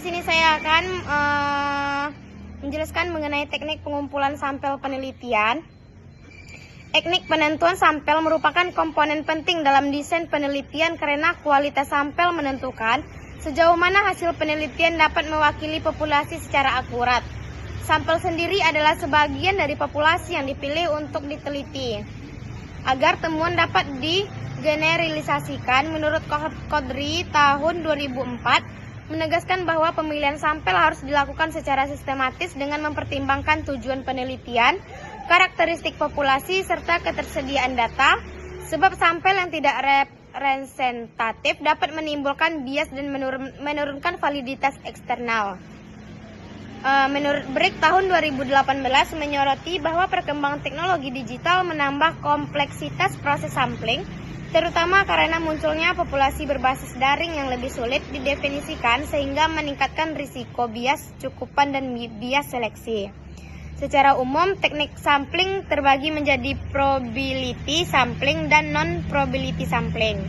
sini saya akan menjelaskan mengenai teknik pengumpulan sampel penelitian. Teknik penentuan sampel merupakan komponen penting dalam desain penelitian karena kualitas sampel menentukan sejauh mana hasil penelitian dapat mewakili populasi secara akurat. Sampel sendiri adalah sebagian dari populasi yang dipilih untuk diteliti. Agar temuan dapat digeneralisasikan, menurut Kodri tahun 2004 menegaskan bahwa pemilihan sampel harus dilakukan secara sistematis dengan mempertimbangkan tujuan penelitian, karakteristik populasi, serta ketersediaan data, sebab sampel yang tidak representatif dapat menimbulkan bias dan menurunkan validitas eksternal. Menurut Brick tahun 2018 menyoroti bahwa perkembangan teknologi digital menambah kompleksitas proses sampling, terutama karena munculnya populasi berbasis daring yang lebih sulit didefinisikan sehingga meningkatkan risiko bias cakupan dan bias seleksi. Secara umum, teknik sampling terbagi menjadi probability sampling dan non-probability sampling.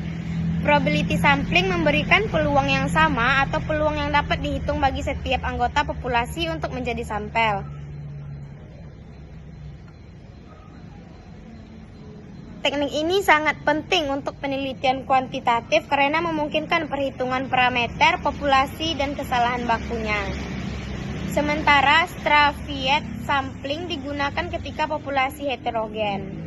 Probability sampling memberikan peluang yang sama atau peluang yang dapat dihitung bagi setiap anggota populasi untuk menjadi sampel. Teknik ini sangat penting untuk penelitian kuantitatif karena memungkinkan perhitungan parameter populasi dan kesalahan bakunya. Sementara stratified sampling digunakan ketika populasi heterogen.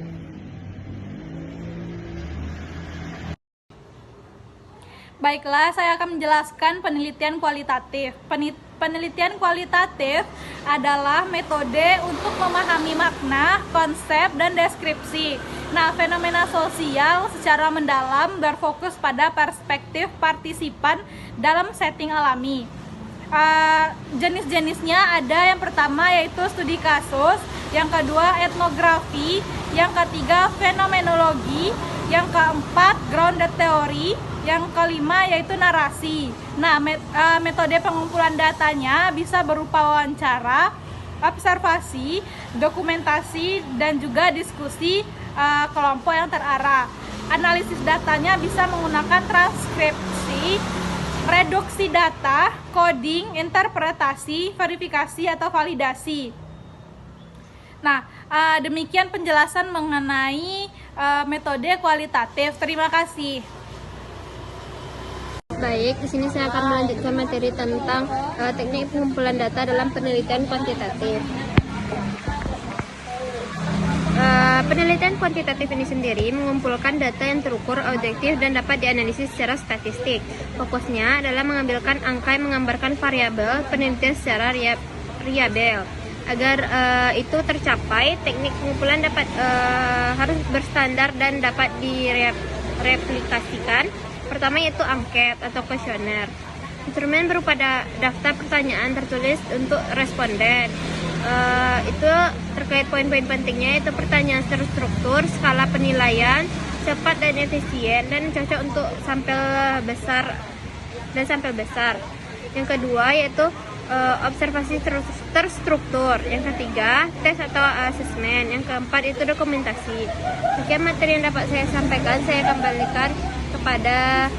Baiklah, saya akan menjelaskan penelitian kualitatif. Penelitian kualitatif adalah metode untuk memahami makna, konsep, dan deskripsi. Nah, fenomena sosial secara mendalam berfokus pada perspektif partisipan dalam setting alami. Jenis-jenisnya ada yang pertama yaitu studi kasus, yang kedua etnografi, yang ketiga fenomenologi, yang keempat grounded theory, yang kelima yaitu narasi. Nah, metode pengumpulan datanya bisa berupa wawancara, observasi, dokumentasi, dan juga diskusi kelompok yang terarah. Analisis datanya bisa menggunakan transkripsi, reduksi data, coding, interpretasi, verifikasi, atau validasi. Nah, demikian penjelasan mengenai metode kualitatif. Terima kasih. Baik, di sini saya akan melanjutkan materi tentang teknik pengumpulan data dalam penelitian kuantitatif. Penelitian kuantitatif ini sendiri mengumpulkan data yang terukur, objektif, dan dapat dianalisis secara statistik. Fokusnya adalah mengambilkan angka yang menggambarkan variabel penelitian secara reliabel. Agar itu tercapai, teknik pengumpulan harus berstandar dan dapat direplikasikan. Pertama yaitu angket atau kuesioner. Instrumen berupa daftar pertanyaan tertulis untuk responden. Itu terkait poin-poin pentingnya yaitu pertanyaan terstruktur, skala penilaian, cepat dan efisien, dan cocok untuk sampel besar dan sampel besar. Yang kedua yaitu observasi terstruktur. Yang ketiga tes atau asesmen. Yang keempat itu dokumentasi. Sekian materi yang dapat saya sampaikan. Saya kembalikan kepada.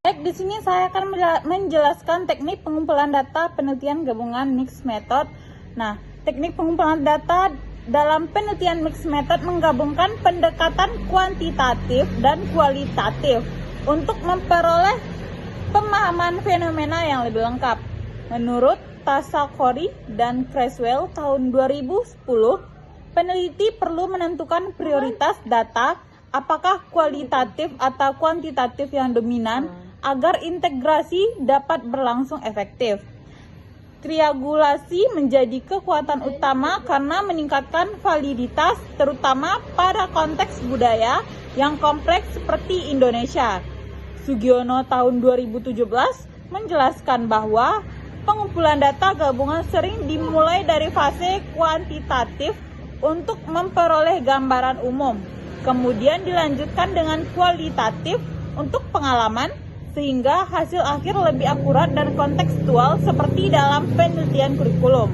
Baik, di sini saya akan menjelaskan teknik pengumpulan data penelitian gabungan mixed method. Nah, teknik pengumpulan data dalam penelitian mixed method menggabungkan pendekatan kuantitatif dan kualitatif untuk memperoleh pemahaman fenomena yang lebih lengkap. Menurut Tasakori dan Creswell tahun 2010, peneliti perlu menentukan prioritas data, apakah kualitatif atau kuantitatif yang dominan, agar integrasi dapat berlangsung efektif. Triangulasi menjadi kekuatan utama karena meningkatkan validitas, terutama pada konteks budaya yang kompleks seperti Indonesia. Sugiono tahun 2017 menjelaskan bahwa pengumpulan data gabungan sering dimulai dari fase kuantitatif untuk memperoleh gambaran umum, kemudian dilanjutkan dengan kualitatif untuk pengalaman, sehingga hasil akhir lebih akurat dan kontekstual seperti dalam penelitian kurikulum.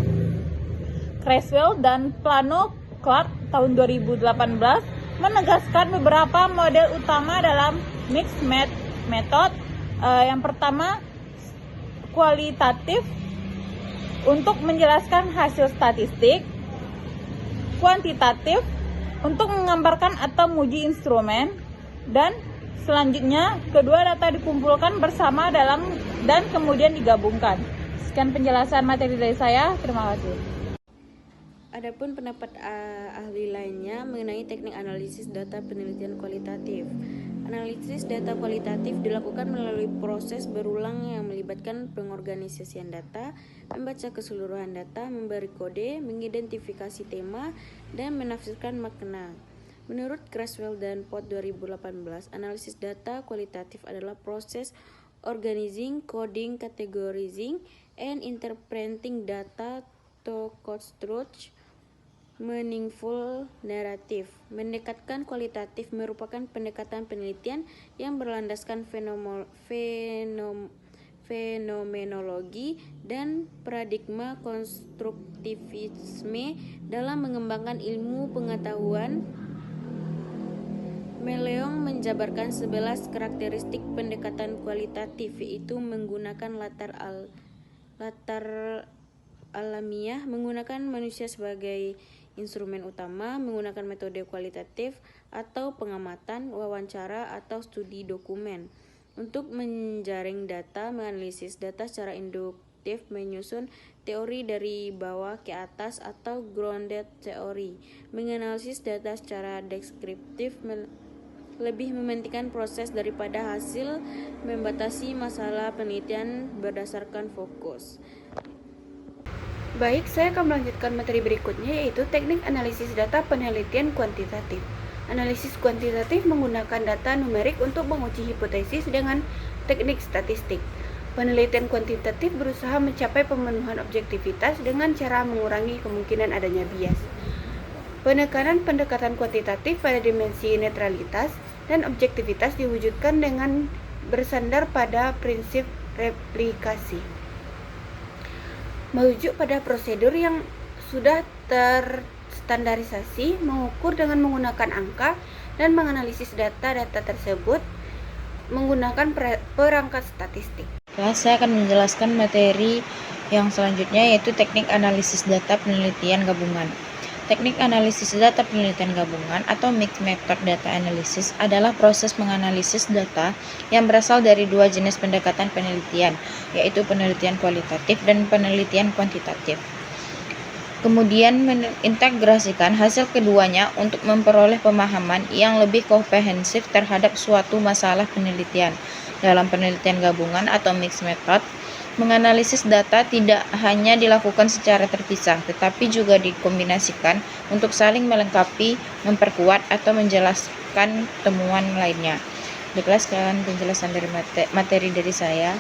Creswell dan Plano Clark tahun 2018 menegaskan beberapa model utama dalam mixed method. Yang pertama, kualitatif untuk menjelaskan hasil statistik, kuantitatif untuk menggambarkan atau menguji instrumen, dan selanjutnya kedua data dikumpulkan bersama dan kemudian digabungkan. Sekian penjelasan materi dari saya, terima kasih. Adapun pendapat ahli lainnya mengenai teknik analisis data penelitian kualitatif. Analisis data kualitatif dilakukan melalui proses berulang yang melibatkan pengorganisasian data, membaca keseluruhan data, memberi kode, mengidentifikasi tema, dan menafsirkan makna. Menurut Creswell dan Pot 2018, analisis data kualitatif adalah proses organizing, coding, categorizing, and interpreting data to construct meaningful narrative. Mendekatkan kualitatif merupakan pendekatan penelitian yang berlandaskan fenomenologi dan paradigma konstruktivisme dalam mengembangkan ilmu pengetahuan. Meleong menjabarkan 11 karakteristik pendekatan kualitatif, yaitu menggunakan latar alamiah, menggunakan manusia sebagai instrumen utama, menggunakan metode kualitatif atau pengamatan, wawancara, atau studi dokumen. Untuk menjaring data, menganalisis data secara induktif, menyusun teori dari bawah ke atas atau grounded theory, menganalisis data secara deskriptif, lebih mementingkan proses daripada hasil, membatasi masalah penelitian berdasarkan fokus. Baik, saya akan melanjutkan materi berikutnya, yaitu teknik analisis data penelitian kuantitatif. Analisis kuantitatif menggunakan data numerik untuk menguji hipotesis dengan teknik statistik. Penelitian kuantitatif berusaha mencapai pemenuhan objektivitas dengan cara mengurangi kemungkinan adanya bias. Penekanan pendekatan kuantitatif pada dimensi netralitas dan objektivitas diwujudkan dengan bersandar pada prinsip replikasi. Merujuk pada prosedur yang sudah terstandarisasi, mengukur dengan menggunakan angka, dan menganalisis data-data tersebut menggunakan perangkat statistik. Saya akan menjelaskan materi yang selanjutnya, yaitu teknik analisis data penelitian gabungan. Teknik analisis data penelitian gabungan atau mixed method data analysis adalah proses menganalisis data yang berasal dari dua jenis pendekatan penelitian, yaitu penelitian kualitatif dan penelitian kuantitatif. Kemudian mengintegrasikan hasil keduanya untuk memperoleh pemahaman yang lebih komprehensif terhadap suatu masalah penelitian. Dalam penelitian gabungan atau mixed method, menganalisis data tidak hanya dilakukan secara terpisah, tetapi juga dikombinasikan untuk saling melengkapi, memperkuat, atau menjelaskan temuan lainnya. Baiklah, sekian penjelasan dari materi dari saya.